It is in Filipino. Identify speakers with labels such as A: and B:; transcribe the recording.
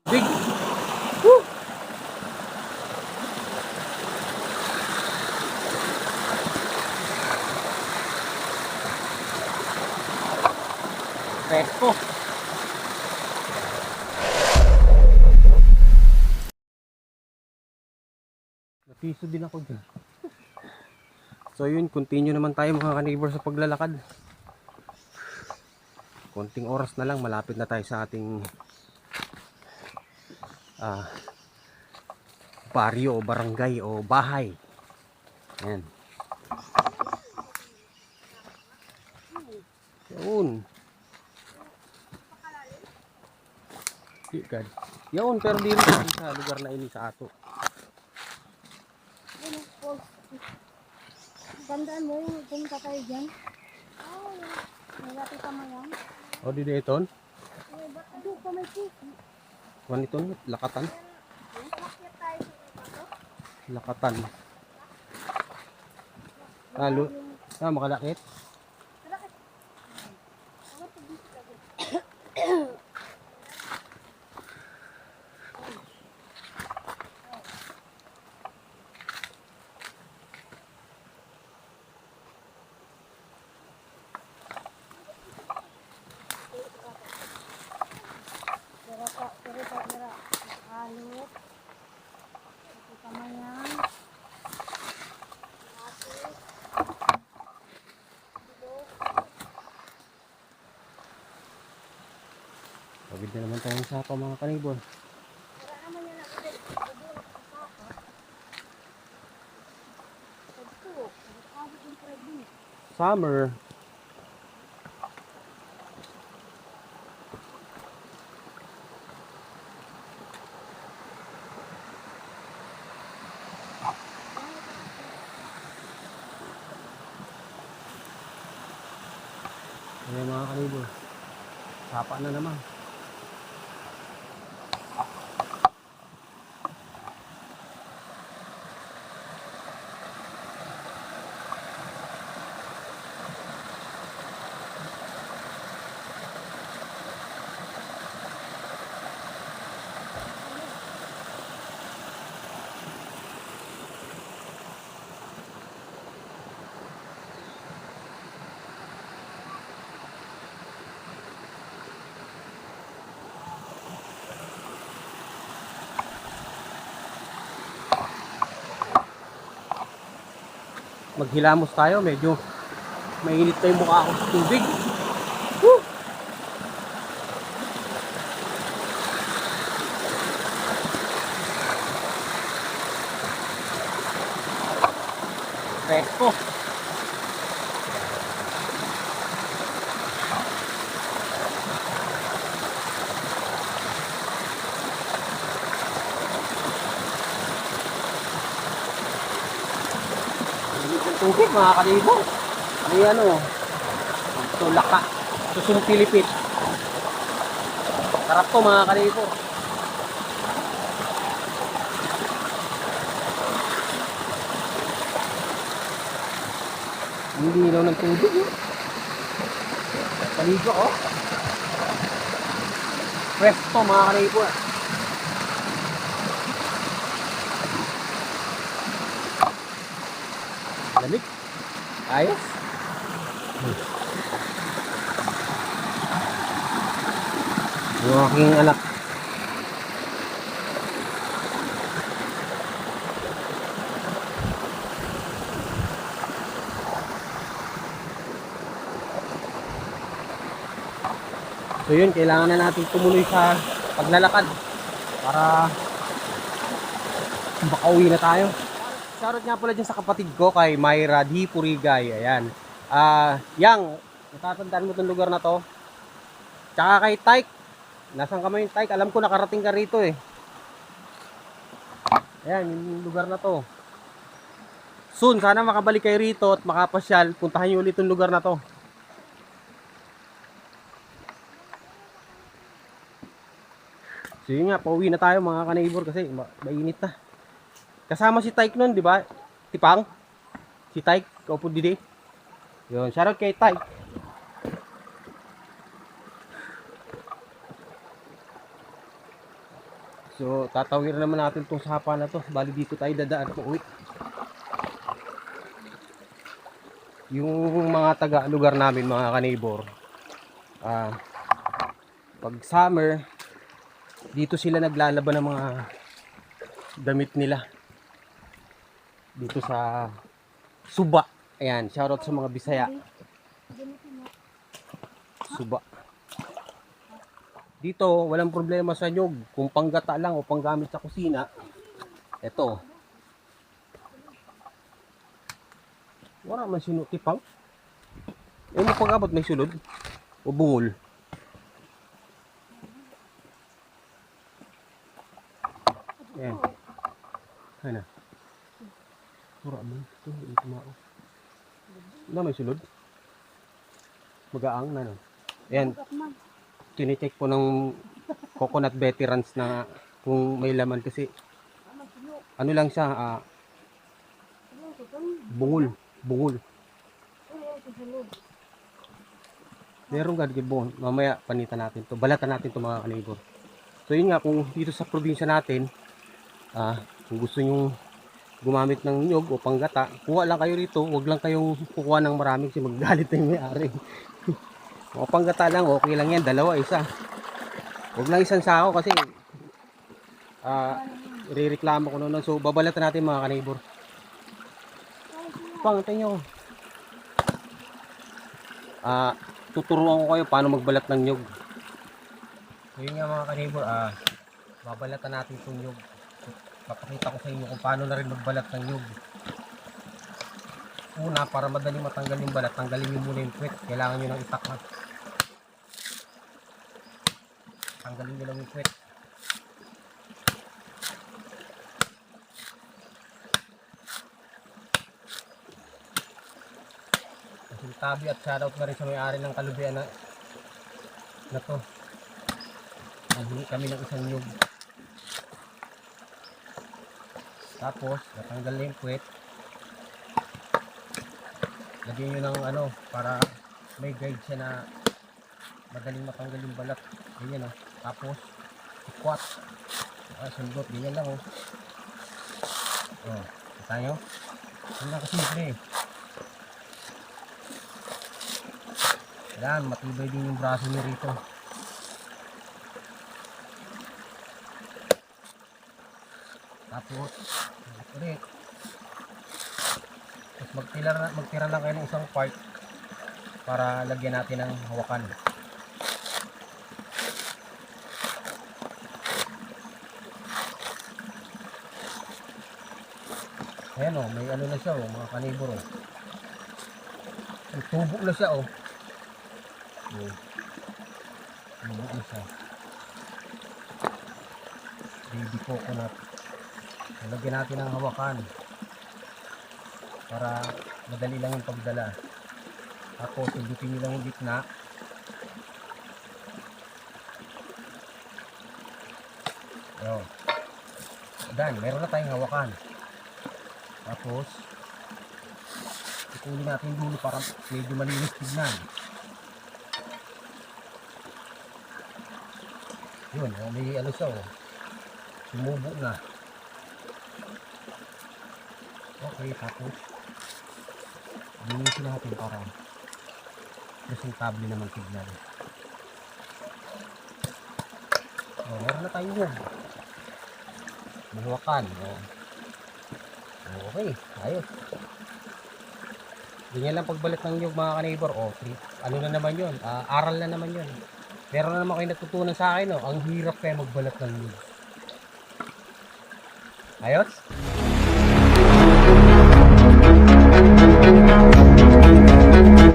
A: Big. Woo! Presko. Napiso din ako dyan. So yun, continue naman tayo mga ka-neighbor sa paglalakad. Konting oras na lang, malapit na tayo sa ating baryo o barangay o bahay. Ayan. Yun. Yun, pero di rin sa lugar na ini sa ato.
B: Gandaan mo yung pumunta tayo dyan. Nagati ka mo yan.
A: O, di iton?
B: Ba't doon ka may cake?
A: Kuhan iton, lakatan.
B: Nakakit tayo sa ito.
A: Lakatan. Halo. Makalakit.
B: Nakakit. Halot. Ito kamayan.
A: Pagod na naman tayong sapa mga ka-neighbor.
B: Wala naman yan ako. Bubulok sa sapa. Ito. Nagkabot yung pwede.
A: Summer. Ayan mga ka-neighbor. Sapa na naman. Maghilamos tayo, medyo mainit na yung mukha ko sa tubig. Woo! Presko. Tubig mga ka-neighbor. May ano, ito laka, susung pilipit. Sarap to mga ka-neighbor. Hindi daw ng tubig yun. Paligo oh. Fresh to mga ka-neighbor. Lamig. Ayos. Yung aking anak. So yun, kailangan na natin tumuloy sa paglalakad para makauwi na tayo. Shoutout nga pala dyan sa kapatid ko kay Myra D. Purigay. Ayan. Yang, natatandaan mo itong lugar na to. Tsaka kay Tyke. Nasaan ka mo yung Tyke? Alam ko nakarating ka rito eh. Ayan, yung lugar na to. Soon, sana makabalik kayo rito at makapasyal. Puntahan nyo ulit itong lugar na to. So yun nga, pauwi na tayo mga ka-neighbor kasi mainit na. Kasama si Tyke nun, di ba? Tipang? Si Tyke, kaupo didi. Yun, shoutout kay Tyke. So, tatawir naman natin itong sapa na to. Bali dito tayo dadaan po uwi. Yung mga taga-lugar namin, mga kanibor, pag summer, dito sila naglalaban ng mga damit nila. Dito sa Suba. Ayan, shoutout sa mga Bisaya. Suba. Dito, walang problema sa nyug. Kung panggata lang o panggamit sa kusina, eto. Wala man sinutipang. Eh, mo pag-abot may sulod o bungol. Ayan. Ano? Wala man. Ito, ito mao. Wala may sulod. Magaang na, no? Ayan. Tinicheck po ng coconut veterans na kung may laman kasi ano lang siya, bungol. Meron gadgibon. Mamaya panitan natin to. Balatan natin to mga kanibor. So yun nga, kung dito sa probinsya natin, kung gusto nyo gumamit ng nyog o panggata, kuha lang kayo rito. Huwag lang kayong kukuha ng maraming kasi maggalit na yung may-ari. O panggata lang, okay lang yan. Dalawa, isa. Huwag lang isang sako kasi irereklamo ko noon. So babalatan natin mga kanibor. Pangitay nyo. Tuturuan ko kayo paano magbalat ng nyog. So yun nga mga kanibor, babalatan natin itong nyog. Papakita ko sa inyo kung paano na rin magbalat ng nyog. Una, para madali matanggal yung balat, tanggalin nyo muna yung puwet. Kailangan nyo ng itak na. Tanggalin nyo lang yung puwet. Tabi at shoutout na rin sa may-ari ng kalubian na to. Naghingi kami ng isang nyug. Tapos, natanggal na yung puwet. Lagyan nyo ng ano, para may guide siya na madaling matanggal yung balat. Ganyan o. Tapos, ikwat. Sundot. Ganyan lang o. Kita nyo? Ganyan lang kasimple eh. Yan, matibay din yung braso nyo rito. Tapos, ulit. Tapos magtira lang kayo ng isang part para lagyan natin ng hawakan. Ayan o, may ano na siya o, mga kanibor o. May tubo na siya o. Tubo na siya. Baby coconut. Lagyan natin ng hawakan para madali lang yung pagdala. Tapos sundutin nyo lang yung gitna. Ayun. Dan, meron na tayong hawakan. Tapos ipuli natin yung dulo para medyo malinis tignan. Yun, may ano siya o. Sumubo na. Okay, tapos linisin natin para presentable naman tignan. Meron na tayo yun. Mahawakan. Okay, ayos. Ganyan lang pagbalat ng nyug mga kanibor. Ano na naman yun? Aral na naman yun. Meron na naman kayo natutunan sa akin. Ang hirap kaya magbalat ng nyug. Ayos?